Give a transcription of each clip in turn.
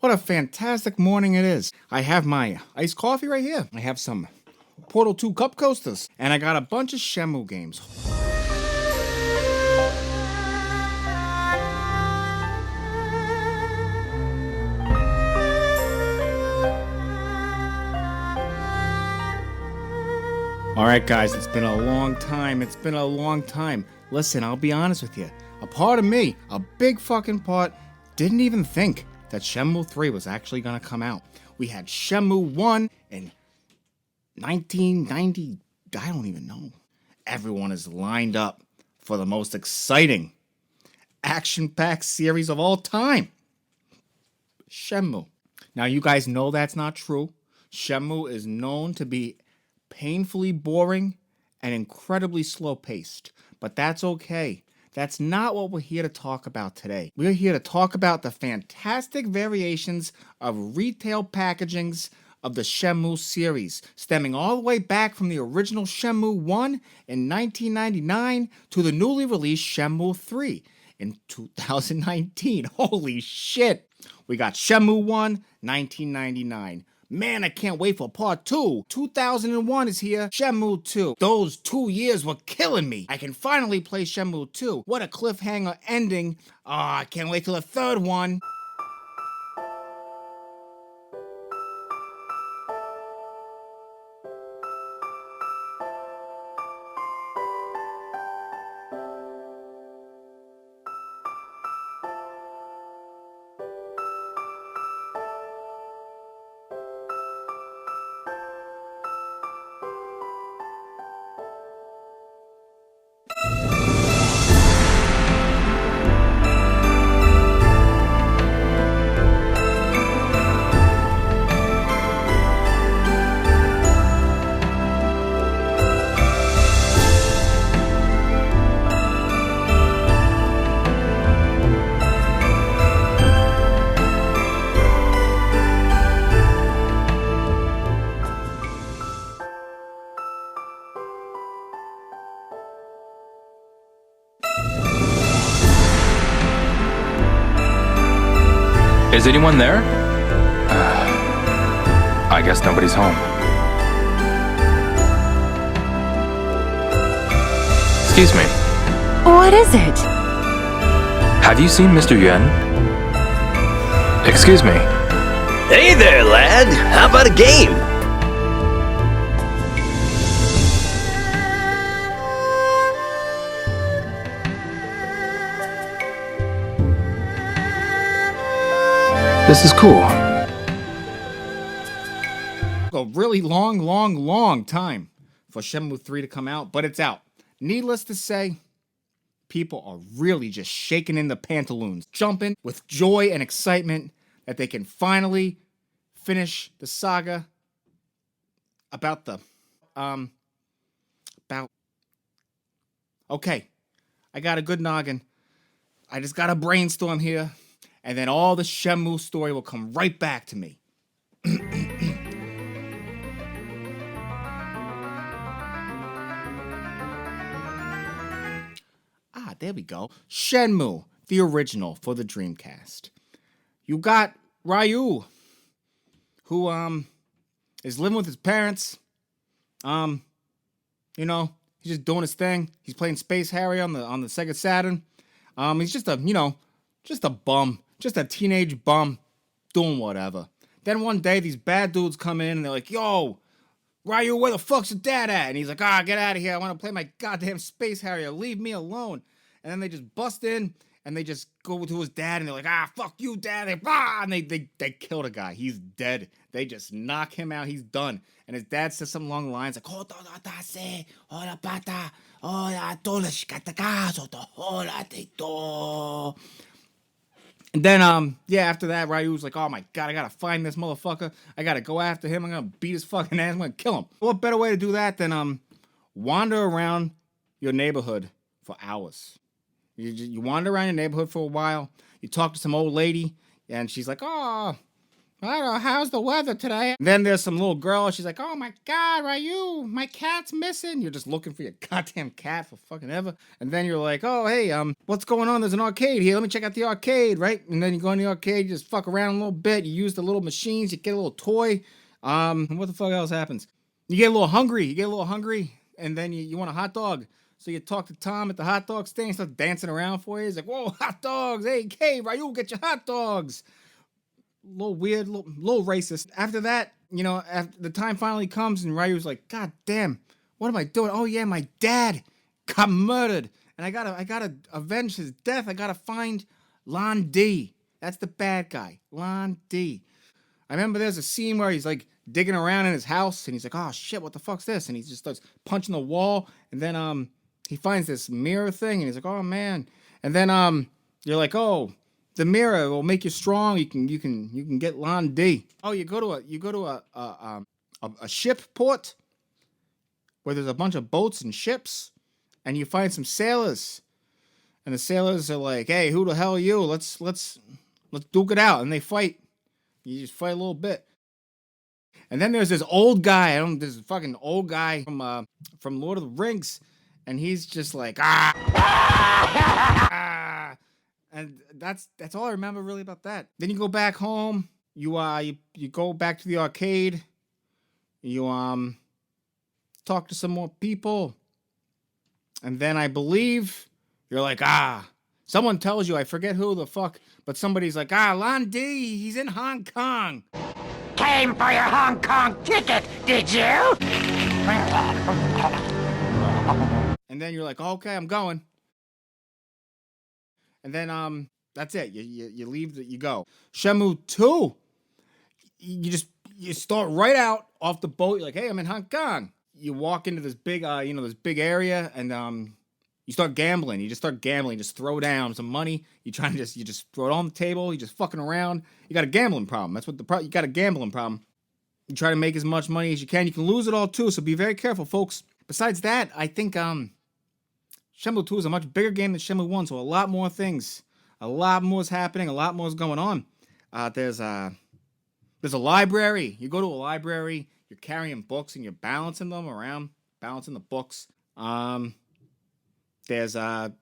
What a fantastic morning it is. I have my iced coffee right here. I have some Portal 2 cup coasters. And I got a bunch of Shenmue games. Alright guys, it's been a long time. Listen, I'll be honest with you. A part of me, a big fucking part, didn't even think that Shenmue 3 was actually gonna come out. We had Shenmue 1 in 1990, I don't even know. Everyone is lined up for the most exciting, action-packed series of all time. Shenmue. Now you guys know that's not true. Shenmue is known to be painfully boring and incredibly slow-paced. But that's okay. That's not what we're here to talk about today. We're here to talk about the fantastic variations of retail packagings of the Shenmue series, stemming all the way back from the original Shenmue 1 in 1999 to the newly released Shenmue 3 in 2019. Holy shit! We got Shenmue 1, 1999. Man, I can't wait for part 2. 2001 is here. Shenmue 2. Those 2 years were killing me. I can finally play Shenmue 2. What a cliffhanger ending. I can't wait till the third one. Is anyone there? I guess nobody's home. Excuse me. What is it? Have you seen Mr. Yuan? Excuse me. Hey there, lad. How about a game? This is cool. A really long time for Shenmue 3 to come out, but it's out. Needless to say, people are really just shaking in the pantaloons, jumping with joy and excitement that they can finally finish the saga about okay, I got a good noggin. I just got a brainstorm here, and then all the Shenmue story will come right back to me. There we go. Shenmue, the original for the Dreamcast. You got Ryu, who is living with his parents. You know, he's just doing his thing. He's playing Space Harry on the Sega Saturn. He's just a bum, just a teenage bum, doing whatever. Then one day these bad dudes come in and they're like, "Yo, Ryu, where the fuck's your dad at?" And he's like, "Get out of here. I want to play my goddamn Space Harrier. Leave me alone." And then they just bust in and they just go to his dad and they're like, "Fuck you, dad." And they kill the guy. He's dead. They just knock him out. He's done. And his dad says something along the lines like, and then, after that, Ryu's like, "Oh my god, I gotta find this motherfucker. I gotta go after him. I'm gonna beat his fucking ass. I'm gonna kill him." What better way to do that than, wander around your neighborhood for hours? You wander around your neighborhood for a while. You talk to some old lady, and she's like, "Oh, I don't know, how's the weather today? Then there's some little girl. She's like, oh my God, Ryu, my cat's missing. You're just looking for your goddamn cat for fucking ever. And then you're like, oh, hey, what's going on? There's an arcade here. Let me check out the arcade, right? And then you go in the arcade, you just fuck around a little bit. You use the little machines. You get a little toy. What the fuck else happens? You get a little hungry. And then you want a hot dog. So you talk to Tom at the hot dog stand. He starts dancing around for you. He's like, whoa, hot dogs. Hey, Ryu, get your hot dogs. A little weird, little racist. After that, after the time finally comes and Ryu's like, God damn, what am I doing? Oh yeah, my dad got murdered. And I gotta avenge his death. I gotta find Lon D. That's the bad guy. Lon D. I remember there's a scene where he's like digging around in his house and he's like, oh shit, what the fuck's this? And he just starts punching the wall. And then he finds this mirror thing and he's like, oh man. And then you're like, oh, the mirror will make you strong. You can get Lon D. Oh, you go to a ship port where there's a bunch of boats and ships, and you find some sailors, and the sailors are like, hey, who the hell are you? Let's duke it out, and they fight. You just fight a little bit, and then there's this old guy. This fucking old guy from Lord of the Rings, and he's just like And that's all I remember really about that. Then you go back home. You go back to the arcade. You talk to some more people, and then I believe you're like someone tells you, I forget who the fuck, but somebody's like Lon D, he's in Hong Kong. Came for your Hong Kong ticket, did you? And then you're like, okay, I'm going. And then that's it. You leave. You go. Shenmue 2. You start right out off the boat. You're like, hey, I'm in Hong Kong. You walk into this big this big area, and you start gambling. You just start gambling. Just throw down some money. You just throw it on the table. You just fucking around. You got a gambling problem. That's what you got a gambling problem. You try to make as much money as you can. You can lose it all too. So be very careful, folks. Besides that, I think Shenmue 2 is a much bigger game than Shenmue 1, so a lot more things. A lot more is happening. A lot more is going on. There's a library. You go to a library. You're carrying books and you're balancing them around, balancing the books. There's a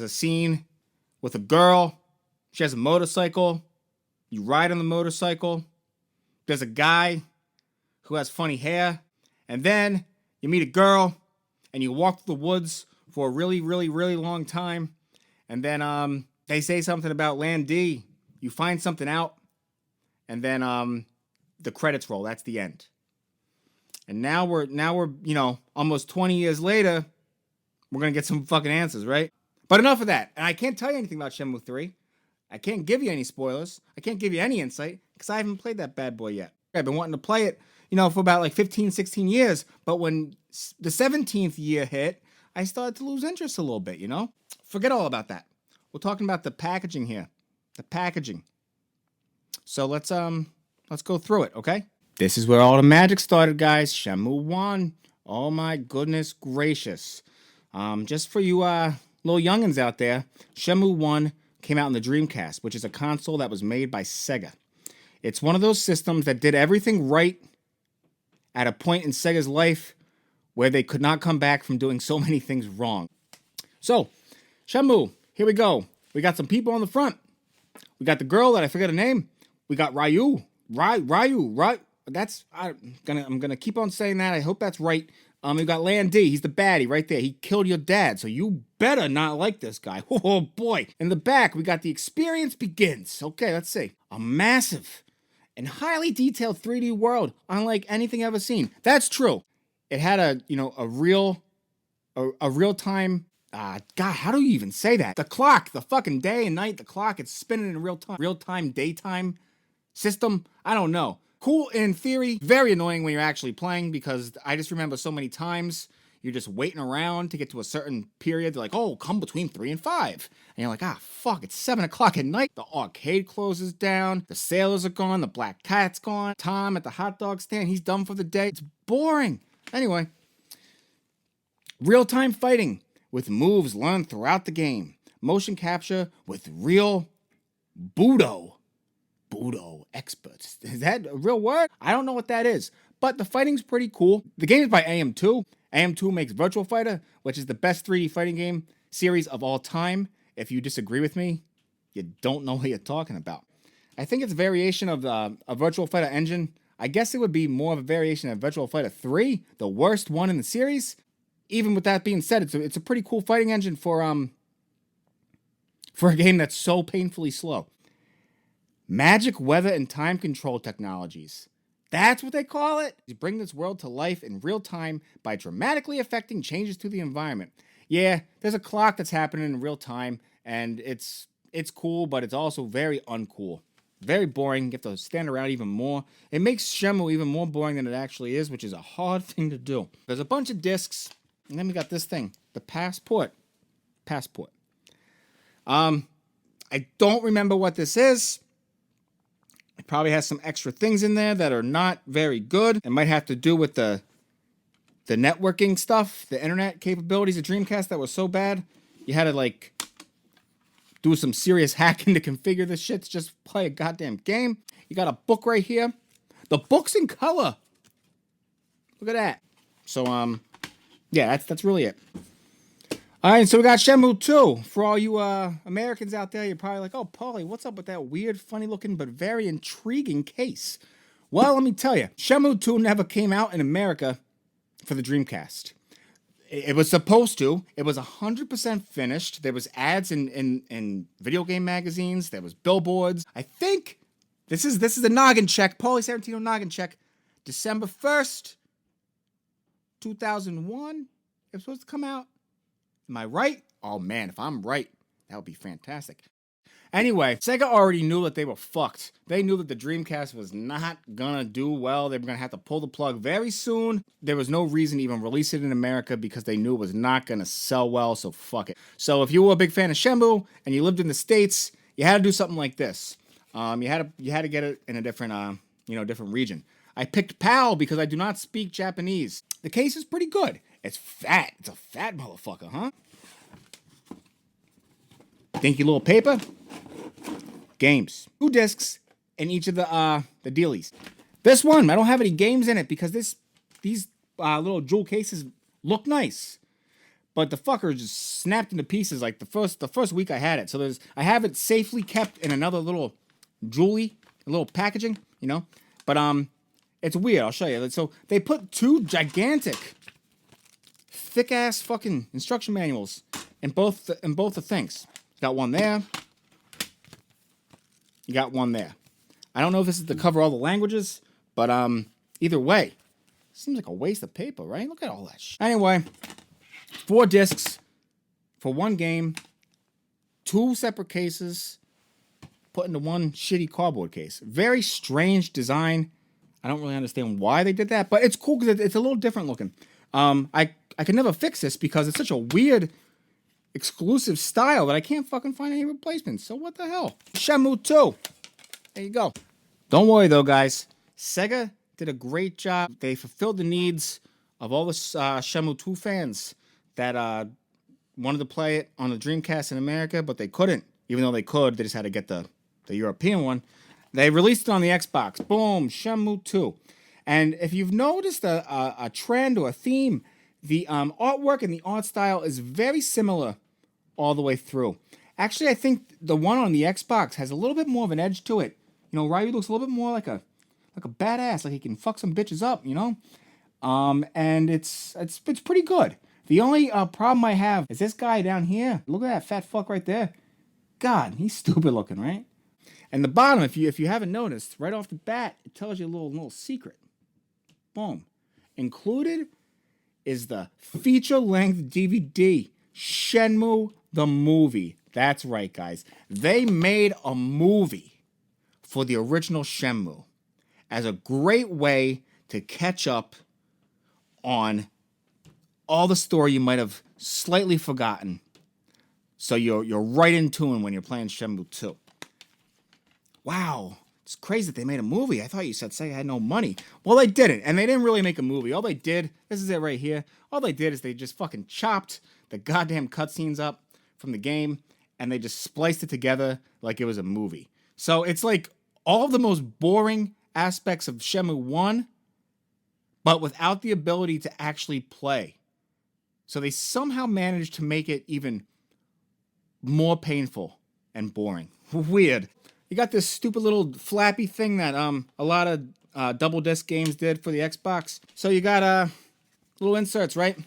scene with a girl. She has a motorcycle. You ride on the motorcycle. There's a guy who has funny hair. And then you meet a girl and you walk through the woods for a really, really, really long time. And then they say something about Lon D. You find something out. And then the credits roll. That's the end. And now we're almost 20 years later, we're going to get some fucking answers, right? But enough of that. And I can't tell you anything about Shenmue 3. I can't give you any spoilers. I can't give you any insight because I haven't played that bad boy yet. I've been wanting to play it, for about like 15, 16 years. But when the 17th year hit, I started to lose interest a little bit, Forget all about that. We're talking about the packaging here. The packaging. So let's go through it, okay? This is where all the magic started, guys. Shenmue 1. Oh my goodness gracious. Just for you little youngins out there, Shenmue 1 came out in the Dreamcast, which is a console that was made by Sega. It's one of those systems that did everything right at a point in Sega's life where they could not come back from doing so many things wrong. So, Shenmue, here we go. We got some people on the front. We got the girl that I forget her name. We got Ryu. Ryu. That's I'm gonna keep on saying that. I hope that's right. We got Lon D. He's the baddie right there. He killed your dad, so you better not like this guy. Oh boy. In the back, we got the experience begins. Okay, let's see. A massive and highly detailed 3D world, unlike anything ever seen. That's true. It had a real time. God, how do you even say that? The clock, the fucking day and night, the clock, it's spinning in real time, daytime system. I don't know. Cool in theory, very annoying when you're actually playing because I just remember so many times you're just waiting around to get to a certain period. They're like, oh, come between 3 and 5. And you're like, fuck, it's 7 o'clock at night. The arcade closes down. The sailors are gone. The black cat's gone. Tom at the hot dog stand, he's done for the day. It's boring. Anyway, real-time fighting with moves learned throughout the game. Motion capture with real Budo. Budo experts. Is that a real word? I don't know what that is. But the fighting's pretty cool. The game is by AM2. AM2 makes Virtua Fighter, which is the best 3D fighting game series of all time. If you disagree with me, you don't know what you're talking about. I think it's a variation of a Virtua Fighter engine. I guess it would be more of a variation of Virtua Fighter 3, the worst one in the series. Even with that being said, it's a pretty cool fighting engine for a game that's so painfully slow. Magic, weather, and time control technologies. That's what they call it. You bring this world to life in real time by dramatically affecting changes to the environment. Yeah, there's a clock that's happening in real time, and it's cool, but it's also very uncool. Very boring. You have to stand around even more. It makes Shenmue even more boring than it actually is, which is a hard thing to do. There's a bunch of discs, and then we got this thing, the Passport. I don't remember what this is. It probably has some extra things in there that are not very good. It might have to do with the networking stuff, the internet capabilities of Dreamcast that was so bad. You had to like do some serious hacking to configure this shit to just play a goddamn game. You got a book right here. The book's in color. Look at that. So yeah, that's really it. All right, so we got Shenmue 2. For all you Americans out there, you're probably like, oh, Pauly, what's up with that weird, funny-looking, but very intriguing case? Well, let me tell you, Shenmue 2 never came out in America for the Dreamcast. It was supposed to. It was 100% finished. There was ads in video game magazines. There was billboards. I think this is the noggin check, Pauly Sarantino noggin check. December 1st, 2001. It was supposed to come out. Am I right? Oh man, if I'm right, that would be fantastic. Anyway, Sega already knew that they were fucked. They knew that the Dreamcast was not gonna do well. They were gonna have to pull the plug very soon. There was no reason to even release it in America because they knew it was not gonna sell well, so fuck it. So if you were a big fan of Shenmue and you lived in the States, you had to do something like this. You had to get it in a different different region. I picked PAL because I do not speak Japanese. The case is pretty good. It's fat. It's a fat motherfucker, huh? Dinky little paper. Games. 2 discs in each of the dealies. This one, I don't have any games in it because these little jewel cases look nice. But the fucker just snapped into pieces like the first week I had it. So I have it safely kept in another little jewelry, a little packaging, But it's weird. I'll show you. So they put 2 gigantic, thick-ass fucking instruction manuals in both the things. You got one there. You got one there. I don't know if this is to cover all the languages, but either way, seems like a waste of paper, right? Look at all that shit. Anyway, 4 discs for 1 game, 2 separate cases put into one shitty cardboard case. Very strange design. I don't really understand why they did that, but it's cool because it's a little different looking. I can never fix this because it's such a weird exclusive style that I can't fucking find any replacements. So what the hell? Shenmue 2. There you go. Don't worry though, guys. Sega did a great job. They fulfilled the needs of all the Shenmue 2 fans that wanted to play it on the Dreamcast in America, but they couldn't. Even though they could, they just had to get the European one. They released it on the Xbox. Boom, Shenmue 2. And if you've noticed a trend or a theme, the artwork and the art style is very similar all the way through. Actually, I think the one on the Xbox has a little bit more of an edge to it. Ryu looks a little bit more like a badass, like he can fuck some bitches up, And it's pretty good. The only problem I have is this guy down here. Look at that fat fuck right there. God, he's stupid looking, right? And the bottom, if you haven't noticed, right off the bat, it tells you a little secret. Boom. Included is the feature-length DVD, Shenmue the movie. That's right, guys. They made a movie for the original Shenmue as a great way to catch up on all the story you might have slightly forgotten. So you're right in tune when you're playing Shenmue 2. Wow. It's crazy that they made a movie. I thought you said Sega had no money. Well, they didn't. And they didn't really make a movie. All they did, this is it right here. All they did is they just fucking chopped the goddamn cutscenes up from the game and they just spliced it together like it was a movie. So it's like all of the most boring aspects of Shenmue 1, but without the ability to actually play. So they somehow managed to make it even more painful and boring. Weird. You got this stupid little flappy thing that a lot of double disc games did for the Xbox. So you got little inserts, right?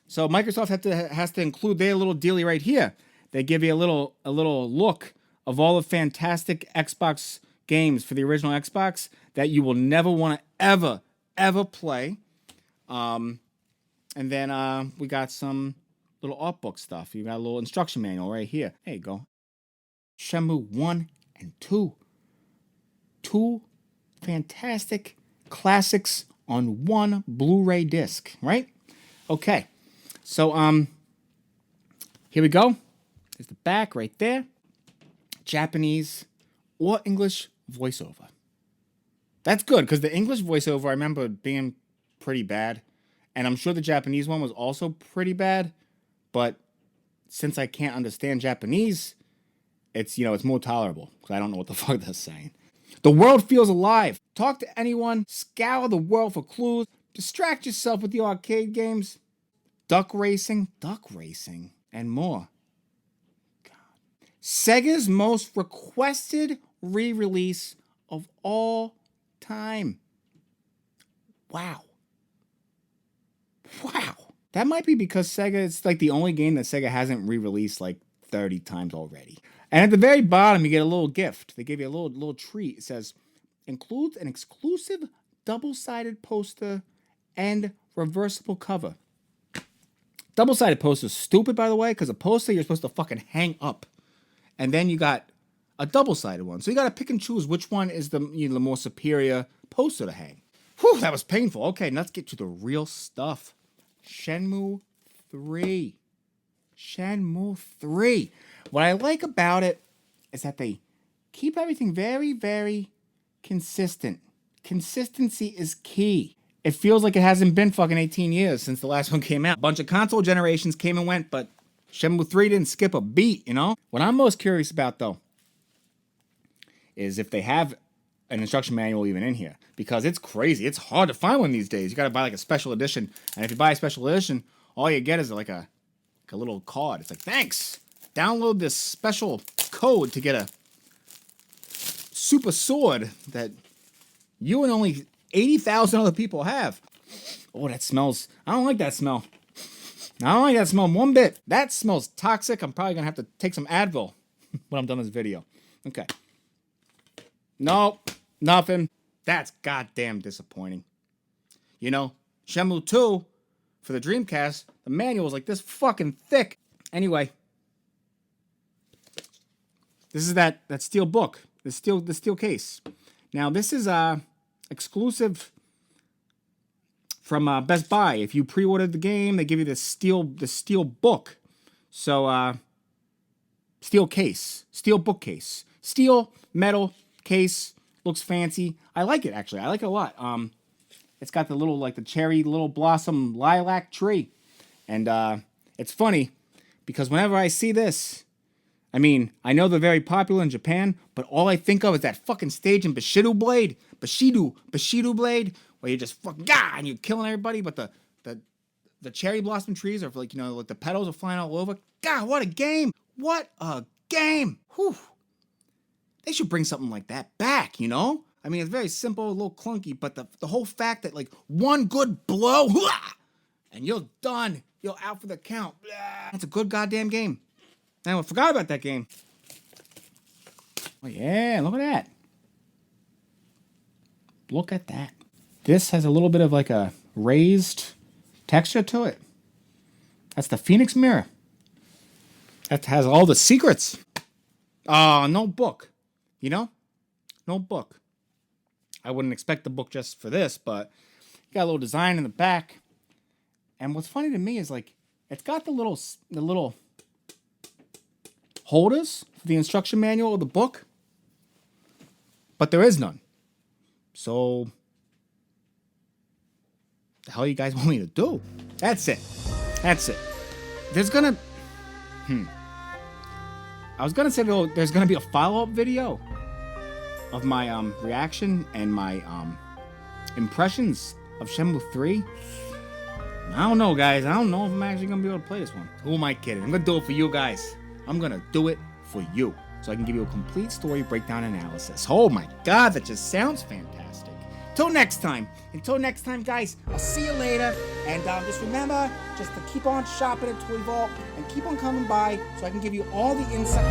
So Microsoft has to include their little dealie right here. They give you a little look of all the fantastic Xbox games for the original Xbox that you will never want to ever play. And then we got some little art book stuff. You got a little instruction manual right here. There you go. Shenmue 1 and 2. Two fantastic classics on one Blu-ray disc, right? Okay. So here we go. There's the back right there. Japanese or English voiceover. That's good, because the English voiceover I remember being pretty bad. And I'm sure the Japanese one was also pretty bad. But since I can't understand Japanese, it's more tolerable, because I don't know what the fuck they're saying. The world feels alive. Talk to anyone. Scour the world for clues. Distract yourself with the arcade games. Duck racing, and more. God. Sega's most requested re-release of all time. Wow. That might be because Sega, it's like the only game that Sega hasn't re-released like 30 times already. And at the very bottom, you get a little gift. They give you a little treat. It says, includes an exclusive double-sided poster and reversible cover. Double-sided poster is stupid, by the way, because a poster you're supposed to fucking hang up. And then you got a double-sided one. So you got to pick and choose which one is the more superior poster to hang. Whew, that was painful. Okay, let's get to the real stuff. Shenmue 3. Shenmue 3. What I like about it is that they keep everything very, very consistent. Consistency is key. It feels like it hasn't been fucking 18 years since the last one came out. A bunch of console generations came and went, but Shenmue 3 didn't skip a beat, What I'm most curious about, though, is if they have an instruction manual even in here. Because it's crazy. It's hard to find one these days. You gotta buy like a special edition. And if you buy a special edition, all you get is like a little card. It's like, thanks! Download this special code to get a super sword that you and only 80,000 other people have. Oh, that smells... I don't like that smell. I don't like that smell one bit. That smells toxic. I'm probably gonna have to take some Advil when I'm done this video. Okay. Nope. Nothing. That's goddamn disappointing. Shenmue 2, for the Dreamcast, the manual is like this fucking thick. Anyway. This is that steel book. The steel case. Now, this is exclusive from Best Buy. If you pre-ordered the game, they give you the steel book. So, steel case. Steel bookcase. Steel, metal case. Looks fancy. I like it, actually. I like it a lot. It's got the cherry little blossom lilac tree. And it's funny because whenever I see this, I know they're very popular in Japan, but all I think of is that fucking stage in Bushido Blade, where you just fucking and you're killing everybody, but the cherry blossom trees are like the petals are flying all over. God, what a game! What a game! Whew. They should bring something like that back, It's very simple, a little clunky, but the whole fact that one good blow, and you're done, you're out for the count. That's a good goddamn game. I forgot about that game. Oh yeah, look at that. Look at that. This has a little bit of a raised texture to it. That's the Phoenix Mirror. That has all the secrets. No book. No book. I wouldn't expect the book just for this, but you got a little design in the back. And what's funny to me is it's got the little holders for the instruction manual of the book, but there is none. So, the hell you guys want me to do? That's it. There's gonna... I was gonna say there's gonna be a follow-up video, of my reaction and my impressions of Shenmue 3. I don't know, guys. I don't know if I'm actually gonna be able to play this one. Who am I kidding? I'm gonna do it for you guys. I'm gonna do it for you, so I can give you a complete story breakdown analysis. Oh my God, that just sounds fantastic. Until next time, guys, I'll see you later. And just remember, just to keep on shopping at Toy Vault and keep on coming by so I can give you all the insight.